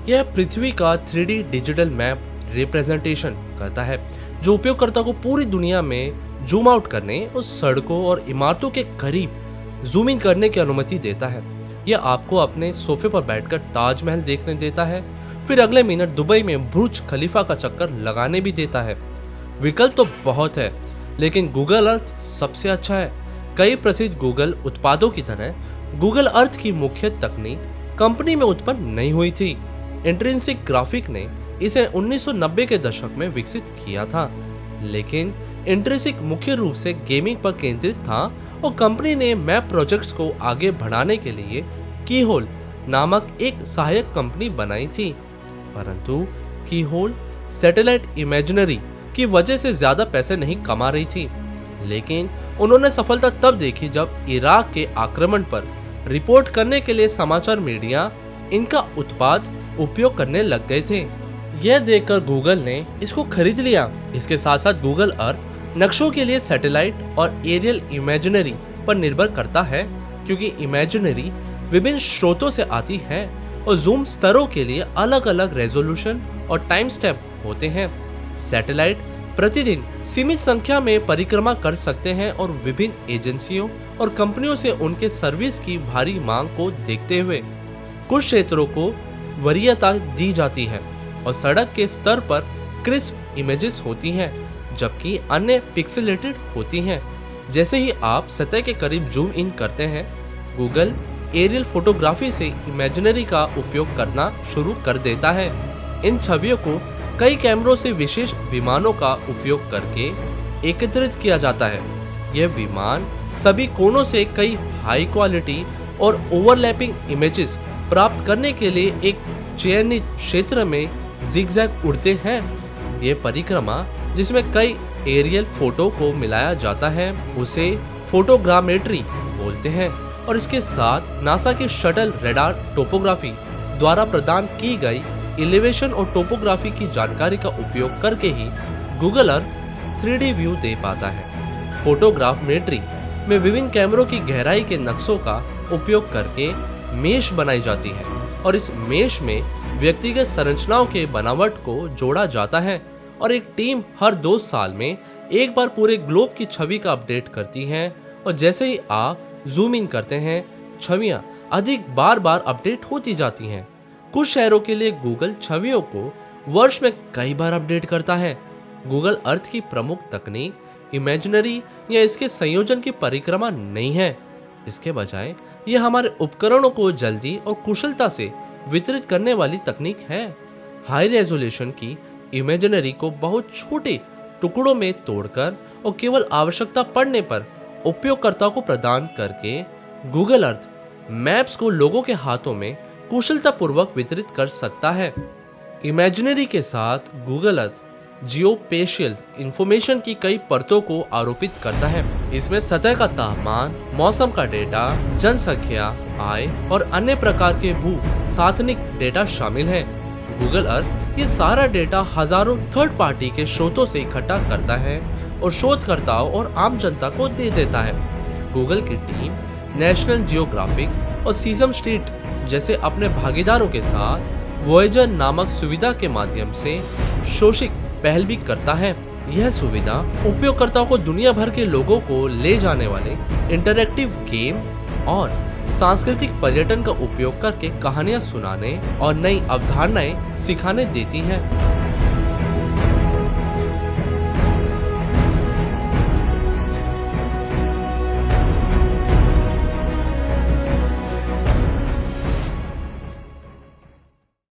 यह पृथ्वी का 3D digital map representation करता है, जो उपयोगकर्ता को पूरी दुनिया में जूम आउट करने और सड़कों और इमारतों के करीब जूम इन करने की अनुमति देता है। यह आपको अपने सोफे पर बैठकर ताजमहल देखने देता है, फिर अगले मिनट दुबई में बुर्ज खलीफा का चक्कर लगाने भी देता है। विकल्प तो बहुत है, लेकिन गूगल अर्थ सबसे अच्छा है। कई प्रसिद्ध गूगल उत्पादों की तरह गूगल अर्थ की मुख्य तकनीक कंपनी में उत्पन्न नहीं हुई थी। इंट्रिंसिक ग्राफिक ने इसे 1990 के दशक में विकसित किया था, लेकिन इंट्रिंसिक मुख्य रूप से गेमिंग पर केंद्रित था और कंपनी ने मैप प्रोजेक्ट्स को आगे बढ़ाने के लिए कीहोल नामक एक सहायक कंपनी बनाई थी। परंतु कीहोल सैटेलाइट इमेजिनरी की वजह से ज्यादा पैसे नहीं कमा रही थी, लेकिन उन्होंने सफलता तब देखी जब इराक के आक्रमण पर रिपोर्ट करने के लिए समाचार मीडिया इनका उत्पाद उपयोग करने लग गए थे। यह देखकर गूगल ने इसको खरीद लिया। इसके साथ साथ गूगल अर्थ नक्शों के लिए सैटेलाइट और एरियल इमेजिनरी पर निर्भर करता है, क्योंकि इमेजिनरी विभिन्न स्रोतों से आती है और जूम स्तरों के लिए अलग अलग रेजोल्यूशन और टाइम स्टेप होते हैं। सैटेलाइट प्रतिदिन सीमित संख्या में परिक्रमा कर सकते हैं और विभिन्न एजेंसियों और कंपनियों से उनके सर्विस की भारी मांग को देखते हुए कुछ क्षेत्रों को वरीयता दी जाती है और सड़क के स्तर पर क्रिस्प इमेजेस होती हैं, जबकि अन्य पिक्सेलेटेड होती हैं। जैसे ही आप सतह के करीब जूम इन करते हैं, गूगल एरियल फोटोग्राफी से इमेजिनरी का उपयोग करना शुरू कर देता है। इन छवियों को कई कैमरों से विशेष विमानों का उपयोग करके एकत्रित किया जाता है। यह विमान सभी कोनों से कई हाई क्वालिटी और ओवरलैपिंग इमेजेस प्राप्त करने के लिए एक चयनित क्षेत्र में जिगजैग उड़ते हैं। ये परिक्रमा, जिसमें कई एरियल फोटो को मिलाया जाता है, उसे फोटोग्रामेट्री बोलते हैं और इसके साथ नासा की शटल रेडार टोपोग्राफी द्वारा प्रदान की गई एलिवेशन और टोपोग्राफी की जानकारी का उपयोग करके ही गूगल अर्थ 3D व्यू दे पाता है। फोटोग्राफमेट्री में विभिन्न कैमरों की गहराई के नक्शों का उपयोग करके मेश बनाई जाती है और इस मेश में व्यक्तिगत संरचनाओं के बनावट को जोड़ा जाता है और एक टीम हर 2 साल में एक बार पूरे ग्लोब की छवि का अपडेट करती है और जैसे ही आप जूम इन करते हैं, छवियां अधिक बार बार अपडेट होती जाती हैं। कुछ शहरों के लिए गूगल छवियों को वर्ष में कई बार अपडेट करता है। गूगल अर्थ की प्रमुख तकनीक इमेजिनरी या इसके संयोजन की परिक्रमा नहीं है। इसके बजाय यह हमारे उपकरणों को जल्दी और कुशलता से वितरित करने वाली तकनीक है। हाई रेजोल्यूशन की इमेजिनरी को बहुत छोटे टुकड़ों में तोड़कर और केवल आवश्यकता पड़ने पर उपयोगकर्ता को प्रदान करके गूगल अर्थ मैप्स को लोगों के हाथों में कुशलतापूर्वक वितरित कर सकता है। इमेजिनरी के साथ गूगल अर्थ जियोस्पेशियल इंफॉर्मेशन की कई परतों को आरोपित करता है। इसमें सतह का तापमान, मौसम का डेटा, जनसंख्या, आय और अन्य प्रकार के भू साधनिक डेटा शामिल है। गूगल अर्थ ये सारा डेटा हजारों थर्ड पार्टी के स्रोतों से इकट्ठा करता है और शोधकर्ताओं और आम जनता को दे देता है। गूगल की टीम नेशनल जियोग्राफिक और सीसम स्ट्रीट जैसे अपने भागीदारों के साथ वॉयेजर नामक सुविधा के माध्यम से शोषित पहल भी करता है। यह सुविधा उपयोगकर्ताओं को दुनिया भर के लोगों को ले जाने वाले इंटरैक्टिव गेम और सांस्कृतिक पर्यटन का उपयोग करके कहानियां सुनाने और नई अवधारणाएं सिखाने देती है।